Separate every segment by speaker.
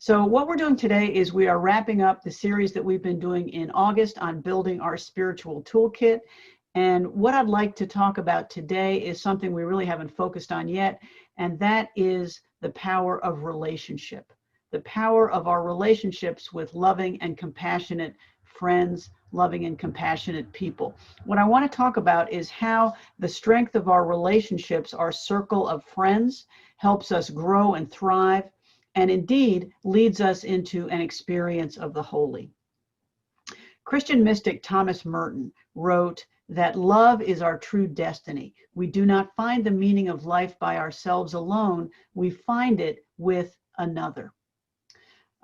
Speaker 1: So what we're doing today is we are wrapping up the series that we've been doing in August on building our spiritual toolkit. And what I'd like to talk about today is something we really haven't focused on yet, and that is the power of relationship, the power of our relationships with loving and compassionate friends, loving and compassionate people. What I want to talk about is how the strength of our relationships, our circle of friends, helps us grow and thrive, and indeed leads us into an experience of the holy. Christian mystic Thomas Merton wrote that love is our true destiny. We do not find the meaning of life by ourselves alone. We find it with another.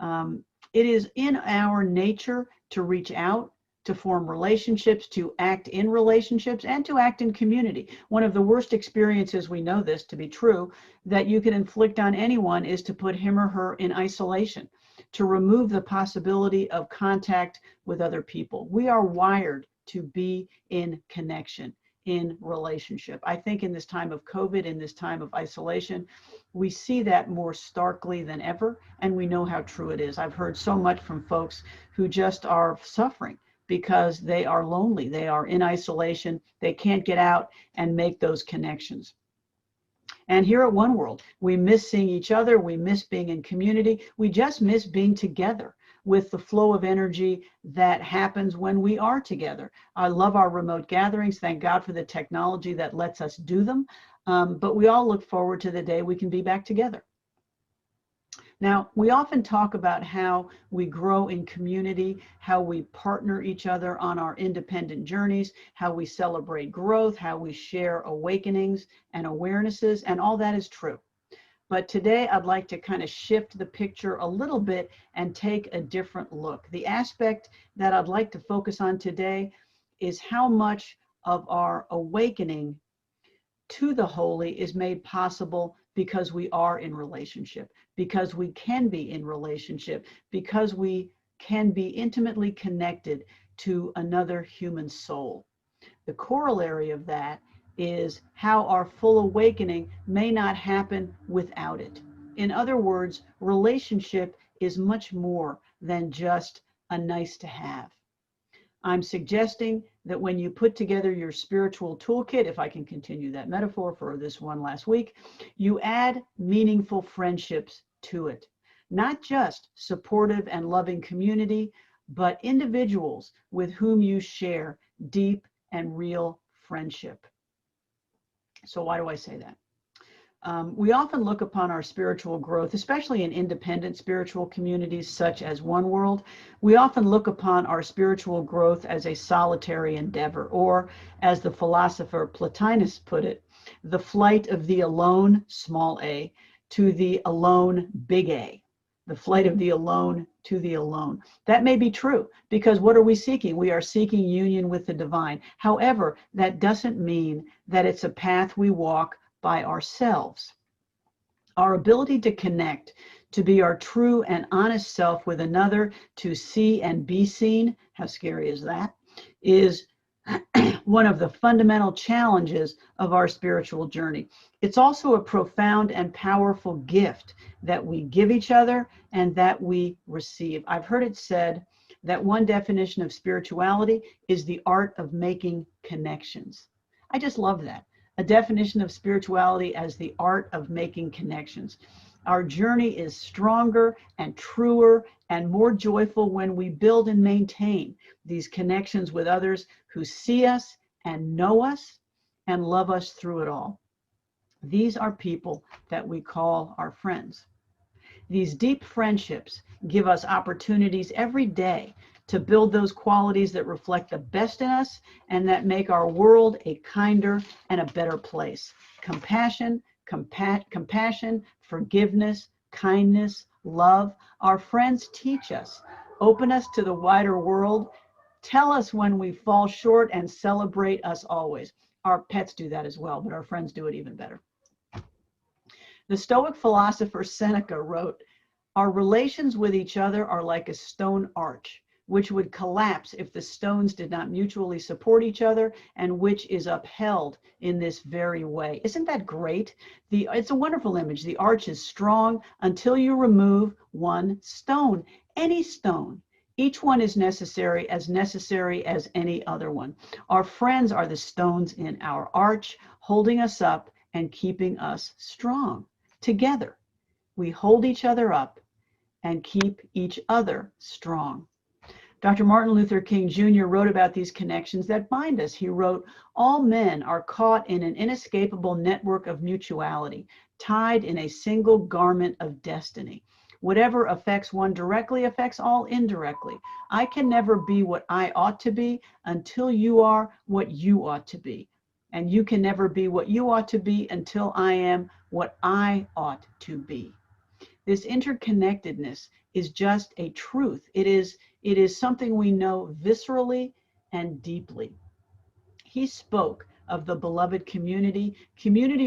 Speaker 1: It is in our nature to reach out, to form relationships, to act in relationships, and to act in community. One of the worst experiences, we know this to be true, that you can inflict on anyone is to put him or her in isolation, to remove the possibility of contact with other people. We are wired to be in connection, in relationship. I think in this time of COVID, in this time of isolation, we see that more starkly than ever, and we know how true it is. I've heard so much from folks who just are suffering because they are lonely, they are in isolation, they can't get out and make those connections. And here at One World, we miss seeing each other, we miss being in community, we just miss being together with the flow of energy that happens when we are together. I love our remote gatherings, thank God for the technology that lets us do them, but we all look forward to the day we can be back together. Now, we often talk about how we grow in community, how we partner each other on our independent journeys, how we celebrate growth, how we share awakenings and awarenesses, and all that is true. But today I'd like to kind of shift the picture a little bit and take a different look. The aspect that I'd like to focus on today is how much of our awakening to the holy is made possible because we are in relationship, because we can be in relationship, because we can be intimately connected to another human soul. The corollary of that is how our full awakening may not happen without it. In other words, relationship is much more than just a nice to have. I'm suggesting that when you put together your spiritual toolkit, if I can continue that metaphor for this one last week, you add meaningful friendships to it. Not just supportive and loving community, but individuals with whom you share deep and real friendship. So why do I say that? We often look upon our spiritual growth, especially in independent spiritual communities such as One World, we often look upon our spiritual growth as a solitary endeavor, or as the philosopher Plotinus put it, the flight of the alone, small a, to the alone, big A. The flight of the alone to the alone. That may be true, because what are we seeking? We are seeking union with the divine. However, that doesn't mean that it's a path we walk by ourselves. Our ability to connect, to be our true and honest self with another, to see and be seen, how scary is that, is one of the fundamental challenges of our spiritual journey. It's also a profound and powerful gift that we give each other and that we receive. I've heard it said that one definition of spirituality is the art of making connections. I just love that. A definition of spirituality as the art of making connections. Our journey is stronger and truer and more joyful when we build and maintain these connections with others who see us and know us and love us through it all. These are people that we call our friends. These deep friendships give us opportunities every day to build those qualities that reflect the best in us and that make our world a kinder and a better place. Compassion, forgiveness, kindness, love. Our friends teach us, open us to the wider world, tell us when we fall short, and celebrate us always. Our pets do that as well, but our friends do it even better. The Stoic philosopher Seneca wrote, "Our relations with each other are like a stone arch. which would collapse if the stones did not mutually support each other, and which is upheld in this very way. Isn't that great? It's a wonderful image. The arch is strong until you remove one stone, any stone. Each one is necessary as any other one. Our friends are the stones in our arch, holding us up and keeping us strong. Together, we hold each other up and keep each other strong. Dr. Martin Luther King Jr. wrote about these connections that bind us. He wrote, "All men are caught in an inescapable network of mutuality, tied in a single garment of destiny. Whatever affects one directly affects all indirectly. I can never be what I ought to be until you are what you ought to be. And you can never be what you ought to be until I am what I ought to be." This interconnectedness is just a truth. It is something we know viscerally and deeply. He spoke of the beloved community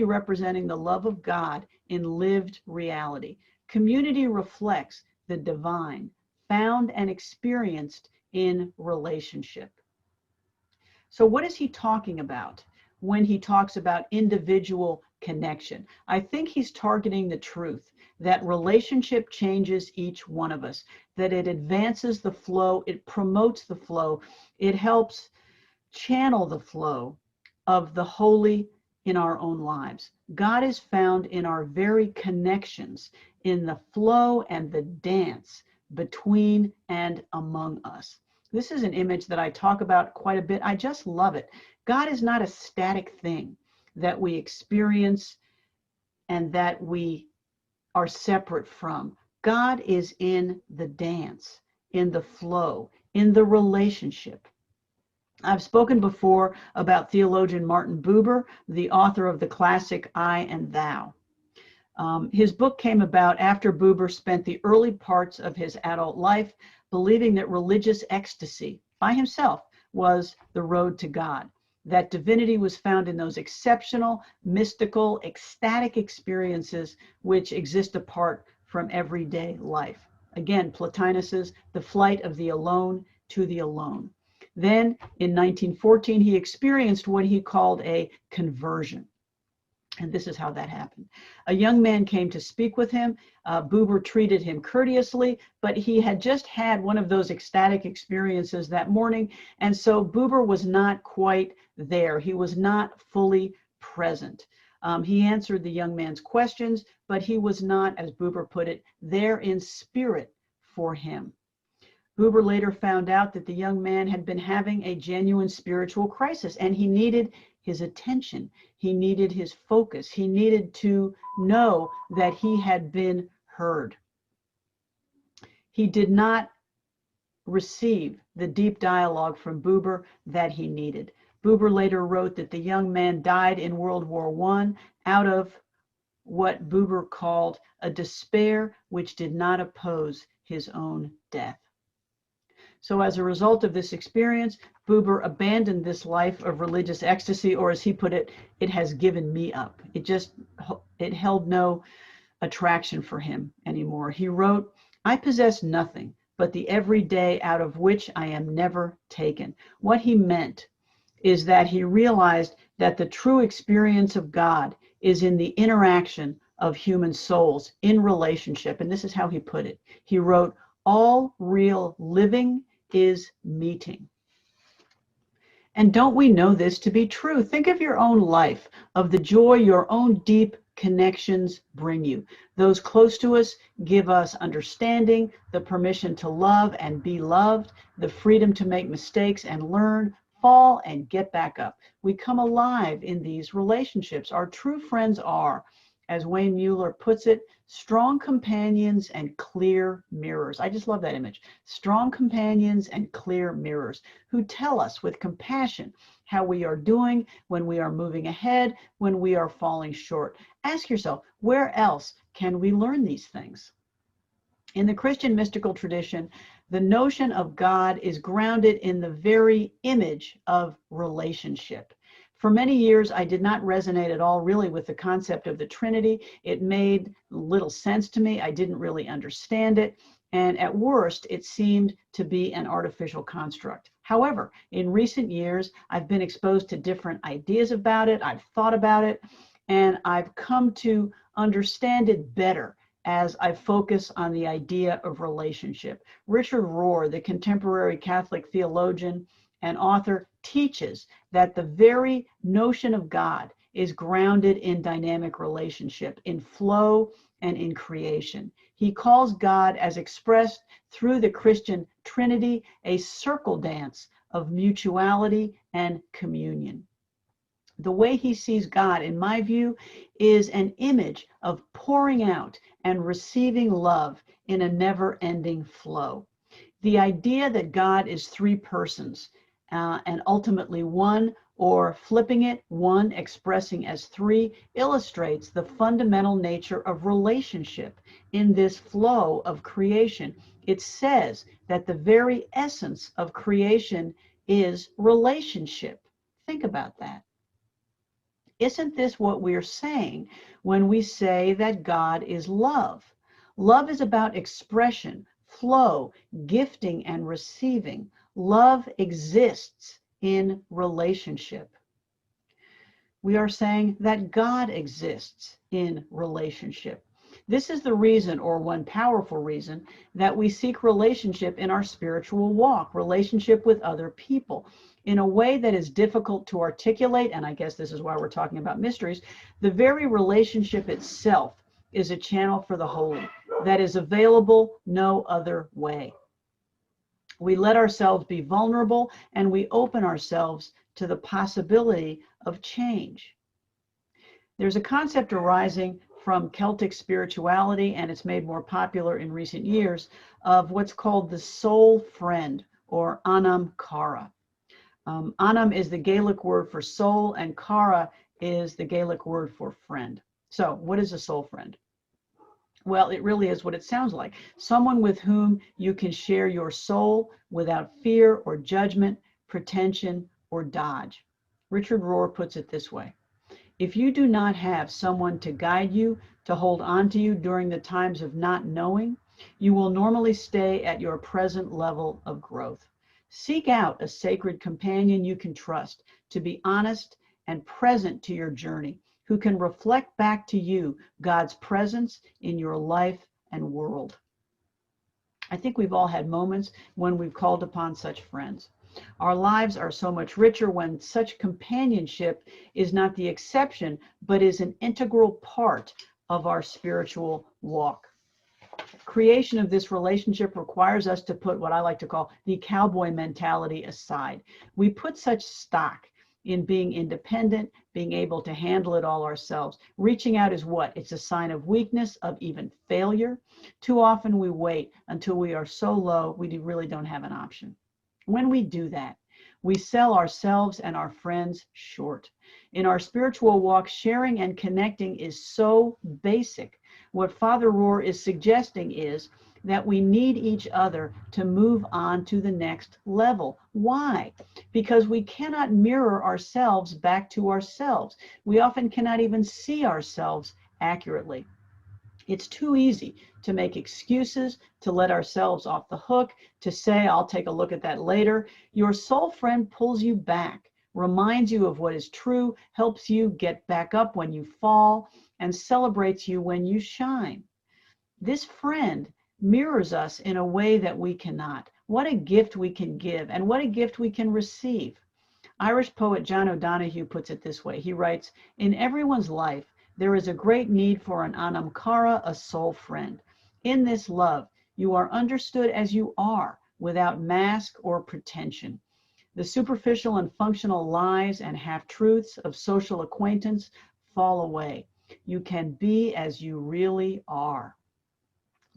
Speaker 1: representing the love of God in lived reality. Community reflects the divine, found and experienced in relationship. So what is he talking about when he talks about individual connection? I think he's targeting the truth that relationship changes each one of us, that it advances the flow, it promotes the flow, it helps channel the flow of the holy in our own lives. God is found in our very connections, in the flow and the dance between and among us. This is an image that I talk about quite a bit. I just love it. God is not a static thing that we experience and that we are separate from. God is in the dance, in the flow, in the relationship. I've spoken before about theologian Martin Buber, the author of the classic I and Thou. His book came about after Buber spent the early parts of his adult life believing that religious ecstasy by himself was the road to God, that divinity was found in those exceptional, mystical, ecstatic experiences which exist apart from everyday life. Again, Plotinus's The Flight of the Alone to the Alone. Then in 1914, he experienced what he called a conversion. And this is how that happened. A young man came to speak with him. Buber treated him courteously, but he had just had one of those ecstatic experiences that morning. And so Buber was not quite there. He was not fully present. He answered the young man's questions, but he was not, as Buber put it, there in spirit for him. Buber later found out that the young man had been having a genuine spiritual crisis, and he needed his attention. He needed his focus. He needed to know that he had been heard. He did not receive the deep dialogue from Buber that he needed. Buber later wrote that the young man died in World War I out of what Buber called a despair which did not oppose his own death. So as a result of this experience, Buber abandoned this life of religious ecstasy, or as he put it, it has given me up. It held no attraction for him anymore. He wrote, "I possess nothing but the everyday out of which I am never taken." What he meant is that he realized that the true experience of God is in the interaction of human souls in relationship. And this is how he put it. He wrote, "All real living is meeting." And don't we know this to be true? Think of your own life, of the joy your own deep connections bring you. Those close to us give us understanding, the permission to love and be loved, the freedom to make mistakes and learn, fall and get back up. We come alive in these relationships. Our true friends are, as Wayne Mueller puts it, strong companions and clear mirrors. I just love that image. Strong companions and clear mirrors who tell us with compassion how we are doing, when we are moving ahead, when we are falling short. Ask yourself, where else can we learn these things? In the Christian mystical tradition, the notion of God is grounded in the very image of relationship. For many years, I did not resonate at all really with the concept of the Trinity. It made little sense to me. I didn't really understand it. And at worst, it seemed to be an artificial construct. However, in recent years, I've been exposed to different ideas about it. I've thought about it, and I've come to understand it better as I focus on the idea of relationship. Richard Rohr, the contemporary Catholic theologian and author, teaches that the very notion of God is grounded in dynamic relationship, in flow and in creation. He calls God, as expressed through the Christian Trinity, a circle dance of mutuality and communion. The way he sees God, in my view, is an image of pouring out and receiving love in a never-ending flow. The idea that God is three persons and ultimately one, or flipping it, one expressing as three, illustrates the fundamental nature of relationship in this flow of creation. It says that the very essence of creation is relationship. Think about that. Isn't this what we're saying when we say that God is love? Love is about expression, flow, gifting, and receiving. Love exists in relationship. We are saying that God exists in relationship. This is the reason, or one powerful reason, that we seek relationship in our spiritual walk, relationship with other people, in a way that is difficult to articulate, and I guess this is why we're talking about mysteries. The very relationship itself is a channel for the holy that is available no other way. We let ourselves be vulnerable, and we open ourselves to the possibility of change. There's a concept arising from Celtic spirituality, and it's made more popular in recent years, of what's called the soul friend, or anam cara. Anam is the Gaelic word for soul, and cara is the Gaelic word for friend. So what is a soul friend? Well, it really is what it sounds like. Someone with whom you can share your soul without fear or judgment, pretension, or dodge. Richard Rohr puts it this way: if you do not have someone to guide you, to hold on to you during the times of not knowing, you will normally stay at your present level of growth. Seek out a sacred companion you can trust to be honest and present to your journey, who can reflect back to you God's presence in your life and world. I think we've all had moments when we've called upon such friends. Our lives are so much richer when such companionship is not the exception, but is an integral part of our spiritual walk. Creation of this relationship requires us to put what I like to call the cowboy mentality aside. We put such stock in being independent, being able to handle it all ourselves. Reaching out is what? It's a sign of weakness, of even failure. Too often we wait until we are so low we really don't have an option. When we do that, we sell ourselves and our friends short. In our spiritual walk, sharing and connecting is so basic. What Father Rohr is suggesting is that we need each other to move on to the next level. Why? Because we cannot mirror ourselves back to ourselves. We often cannot even see ourselves accurately. It's too easy to make excuses, to let ourselves off the hook, to say, I'll take a look at that later. Your soul friend pulls you back, reminds you of what is true, helps you get back up when you fall, and celebrates you when you shine. This friend mirrors us in a way that we cannot. What a gift we can give, and what a gift we can receive. Irish poet John O'Donohue puts it this way. He writes, in everyone's life, there is a great need for an anam cara, a soul friend. In this love, you are understood as you are, without mask or pretension. The superficial and functional lies and half-truths of social acquaintance fall away. You can be as you really are.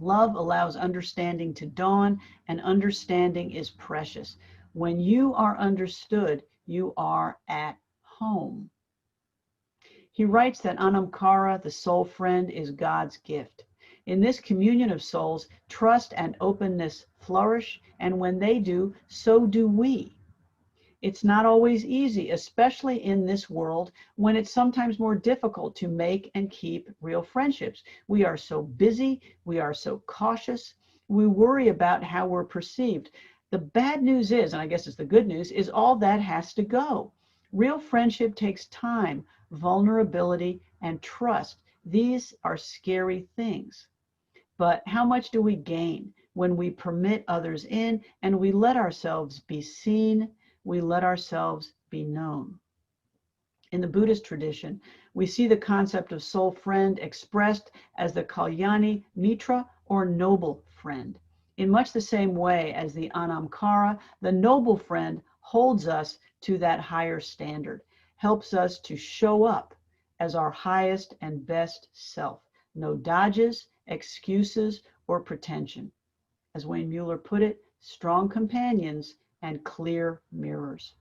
Speaker 1: Love allows understanding to dawn, and understanding is precious. When you are understood, you are at home. He writes that anam cara, the soul friend, is God's gift. In this communion of souls, trust and openness flourish, and when they do, so do we. It's not always easy, especially in this world when it's sometimes more difficult to make and keep real friendships. We are so busy, we are so cautious, We worry about how we're perceived. The bad news is, and I guess it's the good news, is all that has to go. Real friendship takes time, vulnerability, and trust. These are scary things. But how much do we gain when we permit others in and we let ourselves be seen, we let ourselves be known? In the Buddhist tradition, we see the concept of soul friend expressed as the Kalyani Mitra, or noble friend. In much the same way as the Anamkara, the noble friend holds us to that higher standard, helps us to show up as our highest and best self. No dodges, excuses, or pretension. As Wayne Mueller put it, strong companions and clear mirrors.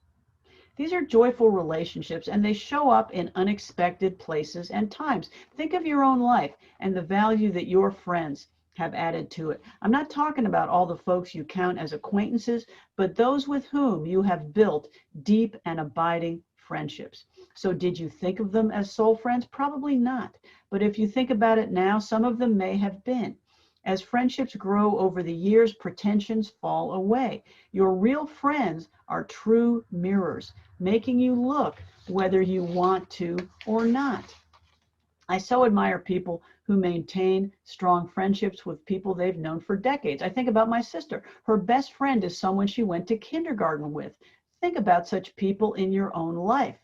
Speaker 1: These are joyful relationships, and they show up in unexpected places and times. Think of your own life and the value that your friends have added to it. I'm not talking about all the folks you count as acquaintances, but those with whom you have built deep and abiding friendships. So did you think of them as soul friends? Probably not. But if you think about it now, some of them may have been. As friendships grow over the years, pretensions fall away. Your real friends are true mirrors, making you look whether you want to or not. I so admire people who maintain strong friendships with people they've known for decades. I think about my sister. Her best friend is someone she went to kindergarten with. Think about such people in your own life.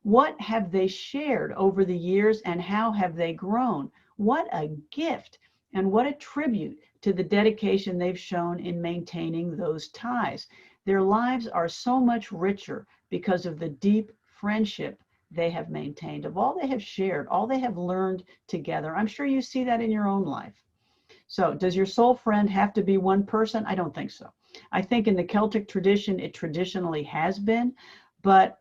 Speaker 1: What have they shared over the years, and how have they grown? What a gift, and what a tribute to the dedication they've shown in maintaining those ties. Their lives are so much richer because of the deep friendship they have maintained, of all they have shared, all they have learned together. I'm sure you see that in your own life. So does your soul friend have to be one person? I don't think so. I think in the Celtic tradition, it traditionally has been, but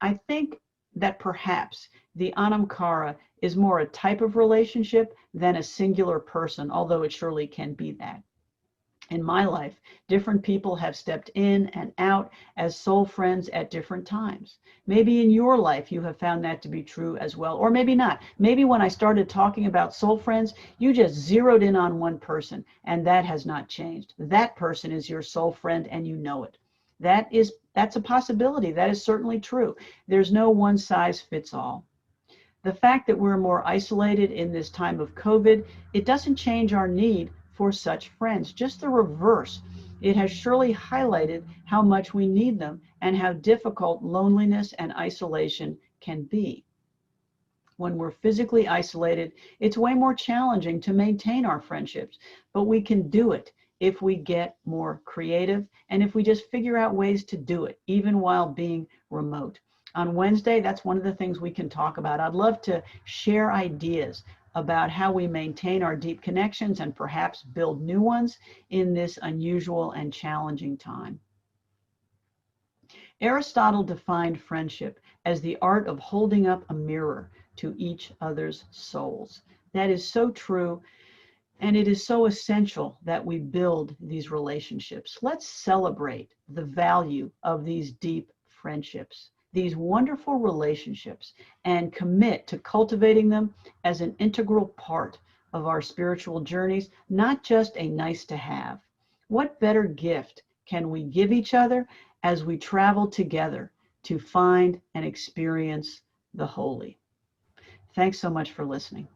Speaker 1: I think that perhaps the Anamkara is more a type of relationship than a singular person, although it surely can be that. In my life, different people have stepped in and out as soul friends at different times. Maybe in your life you have found that to be true as well, or maybe not. Maybe when I started talking about soul friends, you just zeroed in on one person, and that has not changed. That person is your soul friend, and you know it. That's a possibility. That is certainly true. There's no one size fits all. The fact that we're more isolated in this time of COVID, it doesn't change our need for such friends. Just the reverse. It has surely highlighted how much we need them and how difficult loneliness and isolation can be. When we're physically isolated, it's way more challenging to maintain our friendships, but we can do it if we get more creative and if we just figure out ways to do it, even while being remote. On Wednesday, that's one of the things we can talk about. I'd love to share ideas about how we maintain our deep connections and perhaps build new ones in this unusual and challenging time. Aristotle defined friendship as the art of holding up a mirror to each other's souls. That is so true, and it is so essential that we build these relationships. Let's celebrate the value of these deep friendships, these wonderful relationships, and commit to cultivating them as an integral part of our spiritual journeys, not just a nice to have. What better gift can we give each other as we travel together to find and experience the holy? Thanks so much for listening.